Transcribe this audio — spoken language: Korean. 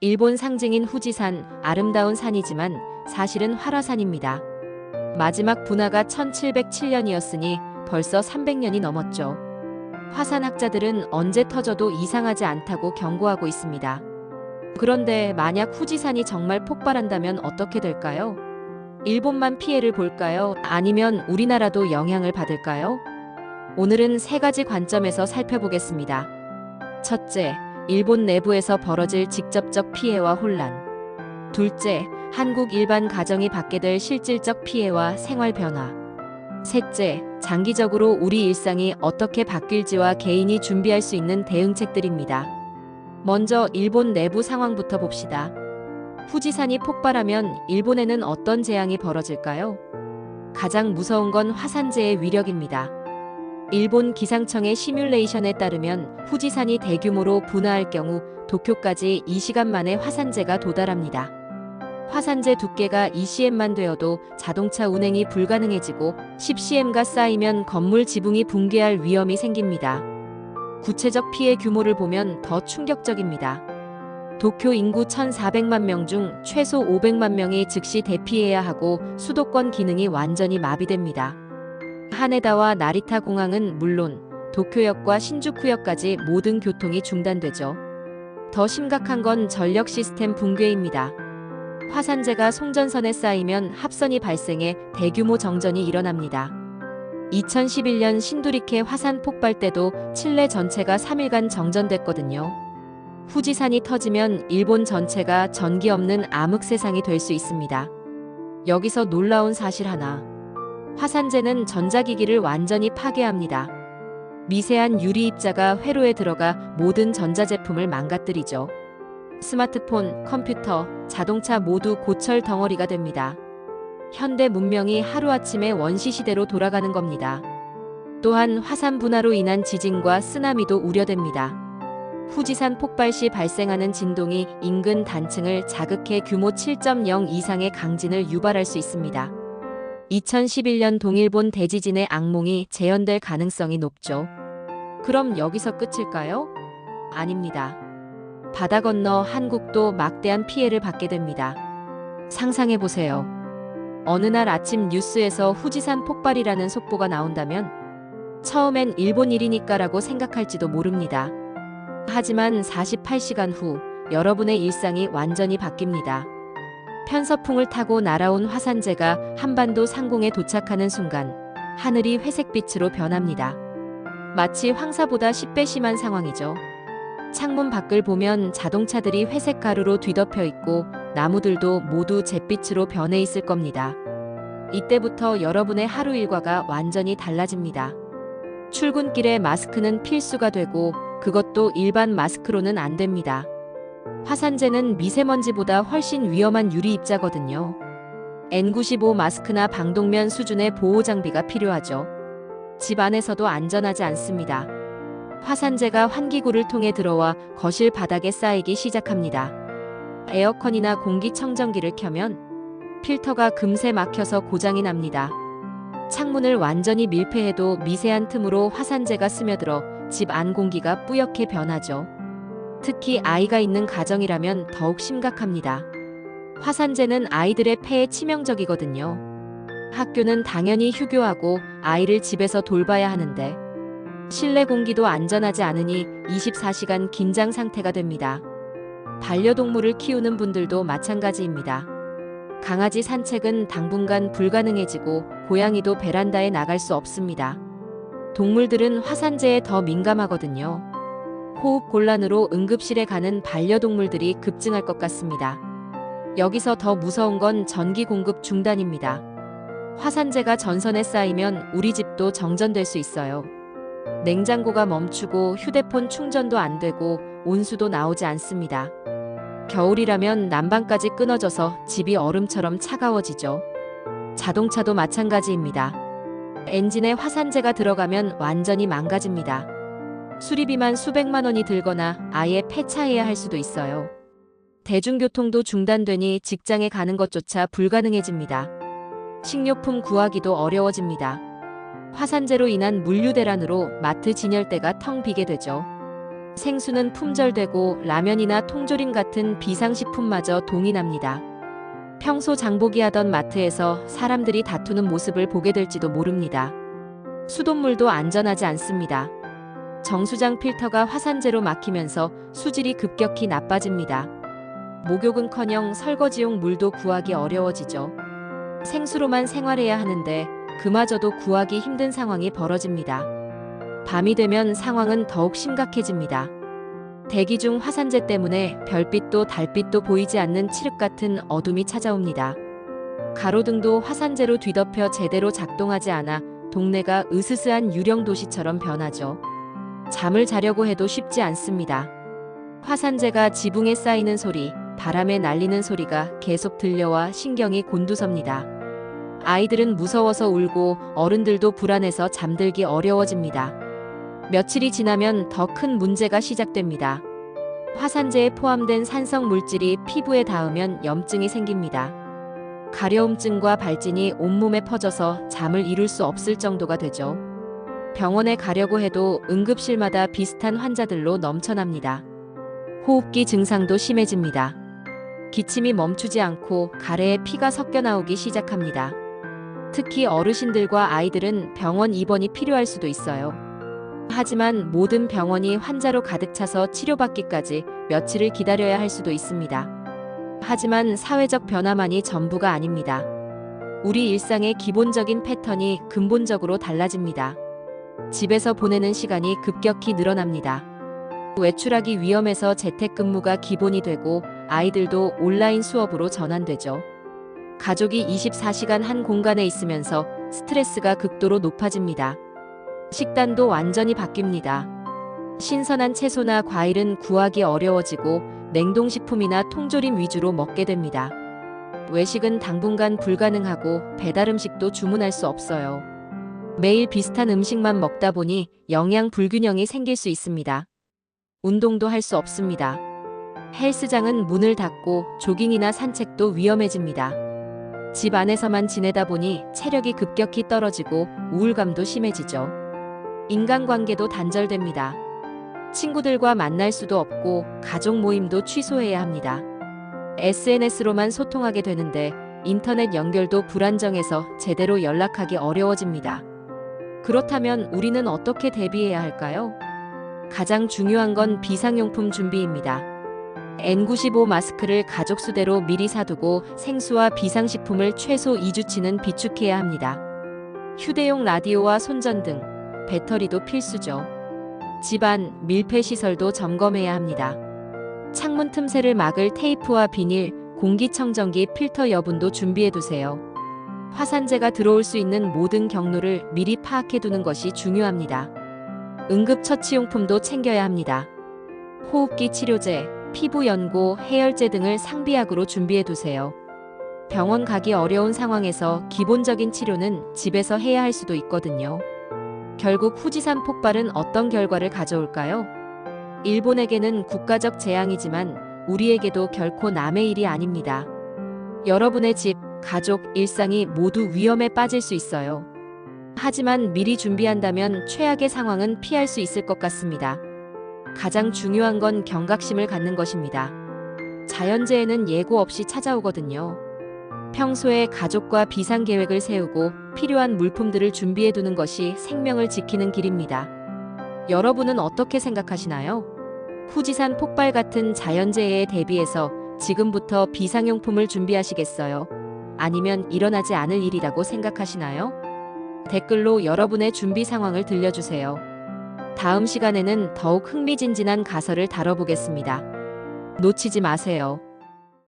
일본 상징인 후지산, 아름다운 산이지만 사실은 활화산입니다. 마지막 분화가 1707년이었으니 벌써 300년이 넘었죠. 화산학자들은 언제 터져도 이상하지 않다고 경고하고 있습니다. 그런데 만약 후지산이 정말 폭발한다면 어떻게 될까요? 일본만 피해를 볼까요? 아니면 우리나라도 영향을 받을까요? 오늘은 세 가지 관점에서 살펴보겠습니다. 첫째, 일본 내부에서 벌어질 직접적 피해와 혼란. 둘째, 한국 일반 가정이 받게 될 실질적 피해와 생활 변화. 셋째, 장기적으로 우리 일상이 어떻게 바뀔지와 개인이 준비할 수 있는 대응책들입니다. 먼저 일본 내부 상황부터 봅시다. 후지산이 폭발하면 일본에는 어떤 재앙이 벌어질까요? 가장 무서운 건 화산재의 위력입니다. 일본 기상청의 시뮬레이션에 따르면 후지산이 대규모로 분화할 경우 도쿄까지 2시간 만에 화산재가 도달합니다. 화산재 두께가 2cm만 되어도 자동차 운행이 불가능해지고 10cm가 쌓이면 건물 지붕이 붕괴할 위험이 생깁니다. 구체적 피해 규모를 보면 더 충격적입니다. 도쿄 인구 1,400만 명 중 최소 500만 명이 즉시 대피해야 하고 수도권 기능이 완전히 마비됩니다. 하네다와 나리타 공항은 물론 도쿄역과 신주쿠역까지 모든 교통이 중단되죠. 더 심각한 건 전력 시스템 붕괴입니다. 화산재가 송전선에 쌓이면 합선이 발생해 대규모 정전이 일어납니다. 2011년 신두리케 화산 폭발 때도 칠레 전체가 3일간 정전됐거든요. 후지산이 터지면 일본 전체가 전기 없는 암흑 세상이 될 수 있습니다. 여기서 놀라운 사실 하나. 화산재는 전자기기를 완전히 파괴합니다. 미세한 유리 입자가 회로에 들어가 모든 전자제품을 망가뜨리죠. 스마트폰, 컴퓨터, 자동차 모두 고철 덩어리가 됩니다. 현대 문명이 하루아침에 원시시대로 돌아가는 겁니다. 또한 화산 분화로 인한 지진과 쓰나미도 우려됩니다. 후지산 폭발 시 발생하는 진동이 인근 단층을 자극해 규모 7.0 이상의 강진을 유발할 수 있습니다. 2011년 동일본 대지진의 악몽이 재현될 가능성이 높죠. 그럼 여기서 끝일까요? 아닙니다. 바다 건너 한국도 막대한 피해를 받게 됩니다. 상상해보세요. 어느 날 아침 뉴스에서 후지산 폭발이라는 속보가 나온다면 처음엔 일본 일이니까라고 생각할지도 모릅니다. 하지만 48시간 후 여러분의 일상이 완전히 바뀝니다. 편서풍을 타고 날아온 화산재가 한반도 상공에 도착하는 순간 하늘이 회색빛으로 변합니다. 마치 황사보다 10배 심한 상황이죠. 창문 밖을 보면 자동차들이 회색 가루로 뒤덮여 있고 나무들도 모두 잿빛으로 변해 있을 겁니다. 이때부터 여러분의 하루 일과가 완전히 달라집니다. 출근길에 마스크는 필수가 되고 그것도 일반 마스크로는 안 됩니다. 화산재는 미세먼지보다 훨씬 위험한 유리 입자거든요. N95 마스크나 방독면 수준의 보호 장비가 필요하죠. 집 안에서도 안전하지 않습니다. 화산재가 환기구를 통해 들어와 거실 바닥에 쌓이기 시작합니다. 에어컨이나 공기청정기를 켜면 필터가 금세 막혀서 고장이 납니다. 창문을 완전히 밀폐해도 미세한 틈으로 화산재가 스며들어 집 안 공기가 뿌옇게 변하죠. 특히 아이가 있는 가정이라면 더욱 심각합니다. 화산재는 아이들의 폐에 치명적이거든요. 학교는 당연히 휴교하고 아이를 집에서 돌봐야 하는데 실내 공기도 안전하지 않으니 24시간 긴장 상태가 됩니다. 반려동물을 키우는 분들도 마찬가지입니다. 강아지 산책은 당분간 불가능해지고 고양이도 베란다에 나갈 수 없습니다. 동물들은 화산재에 더 민감하거든요. 호흡 곤란으로 응급실에 가는 반려동물들이 급증할 것 같습니다. 여기서 더 무서운 건 전기 공급 중단입니다. 화산재가 전선에 쌓이면 우리 집도 정전될 수 있어요. 냉장고가 멈추고 휴대폰 충전도 안 되고 온수도 나오지 않습니다. 겨울이라면 난방까지 끊어져서 집이 얼음처럼 차가워지죠. 자동차도 마찬가지입니다. 엔진에 화산재가 들어가면 완전히 망가집니다. 수리비만 수백만 원이 들거나 아예 폐차해야 할 수도 있어요. 대중교통도 중단되니 직장에 가는 것조차 불가능해집니다. 식료품 구하기도 어려워집니다. 화산재로 인한 물류 대란으로 마트 진열대가 텅 비게 되죠. 생수는 품절되고 라면이나 통조림 같은 비상식품마저 동이 납니다. 평소 장보기 하던 마트에서 사람들이 다투는 모습을 보게 될지도 모릅니다. 수돗물도 안전하지 않습니다. 정수장 필터가 화산재로 막히면서 수질이 급격히 나빠집니다. 목욕은커녕 설거지용 물도 구하기 어려워지죠. 생수로만 생활해야 하는데 그마저도 구하기 힘든 상황이 벌어집니다. 밤이 되면 상황은 더욱 심각해집니다. 대기 중 화산재 때문에 별빛도 달빛도 보이지 않는 칠흑 같은 어둠이 찾아옵니다. 가로등도 화산재로 뒤덮여 제대로 작동하지 않아 동네가 으스스한 유령 도시처럼 변하죠. 잠을 자려고 해도 쉽지 않습니다. 화산재가 지붕에 쌓이는 소리, 바람에 날리는 소리가 계속 들려와 신경이 곤두섭니다. 아이들은 무서워서 울고 어른들도 불안해서 잠들기 어려워집니다. 며칠이 지나면 더 큰 문제가 시작됩니다. 화산재에 포함된 산성 물질이 피부에 닿으면 염증이 생깁니다. 가려움증과 발진이 온몸에 퍼져서 잠을 이룰 수 없을 정도가 되죠. 병원에 가려고 해도 응급실마다 비슷한 환자들로 넘쳐납니다. 호흡기 증상도 심해집니다. 기침이 멈추지 않고 가래에 피가 섞여 나오기 시작합니다. 특히 어르신들과 아이들은 병원 입원이 필요할 수도 있어요. 하지만 모든 병원이 환자로 가득 차서 치료받기까지 며칠을 기다려야 할 수도 있습니다. 하지만 사회적 변화만이 전부가 아닙니다. 우리 일상의 기본적인 패턴이 근본적으로 달라집니다. 집에서 보내는 시간이 급격히 늘어납니다. 외출하기 위험해서 재택근무가 기본이 되고 아이들도 온라인 수업으로 전환되죠. 가족이 24시간 한 공간에 있으면서 스트레스가 극도로 높아집니다. 식단도 완전히 바뀝니다. 신선한 채소나 과일은 구하기 어려워지고 냉동식품이나 통조림 위주로 먹게 됩니다. 외식은 당분간 불가능하고 배달음식도 주문할 수 없어요. 매일 비슷한 음식만 먹다 보니 영양 불균형이 생길 수 있습니다. 운동도 할 수 없습니다. 헬스장은 문을 닫고 조깅이나 산책도 위험해집니다. 집 안에서만 지내다 보니 체력이 급격히 떨어지고 우울감도 심해지죠. 인간관계도 단절됩니다. 친구들과 만날 수도 없고 가족 모임도 취소해야 합니다. SNS로만 소통하게 되는데 인터넷 연결도 불안정해서 제대로 연락하기 어려워집니다. 그렇다면 우리는 어떻게 대비해야 할까요? 가장 중요한 건 비상용품 준비입니다. N95 마스크를 가족 수대로 미리 사두고 생수와 비상식품을 최소 2주치는 비축해야 합니다. 휴대용 라디오와 손전등, 배터리도 필수죠. 집안, 밀폐시설도 점검해야 합니다. 창문 틈새를 막을 테이프와 비닐, 공기청정기 필터 여분도 준비해두세요. 화산재가 들어올 수 있는 모든 경로를 미리 파악해두는 것이 중요합니다. 응급처치용품도 챙겨야 합니다. 호흡기 치료제, 피부 연고, 해열제 등을 상비약으로 준비해두세요. 병원 가기 어려운 상황에서 기본적인 치료는 집에서 해야 할 수도 있거든요. 결국 후지산 폭발은 어떤 결과를 가져올까요? 일본에게는 국가적 재앙이지만 우리에게도 결코 남의 일이 아닙니다. 여러분의 집, 가족, 일상이 모두 위험에 빠질 수 있어요. 하지만 미리 준비한다면 최악의 상황은 피할 수 있을 것 같습니다. 가장 중요한 건 경각심을 갖는 것입니다. 자연재해는 예고 없이 찾아오거든요. 평소에 가족과 비상계획을 세우고 필요한 물품들을 준비해두는 것이 생명을 지키는 길입니다. 여러분은 어떻게 생각하시나요? 후지산 폭발 같은 자연재해에 대비해서 지금부터 비상용품을 준비하시겠어요? 아니면 일어나지 않을 일이라고 생각하시나요? 댓글로 여러분의 준비 상황을 들려주세요. 다음 시간에는 더욱 흥미진진한 가설을 다뤄보겠습니다. 놓치지 마세요.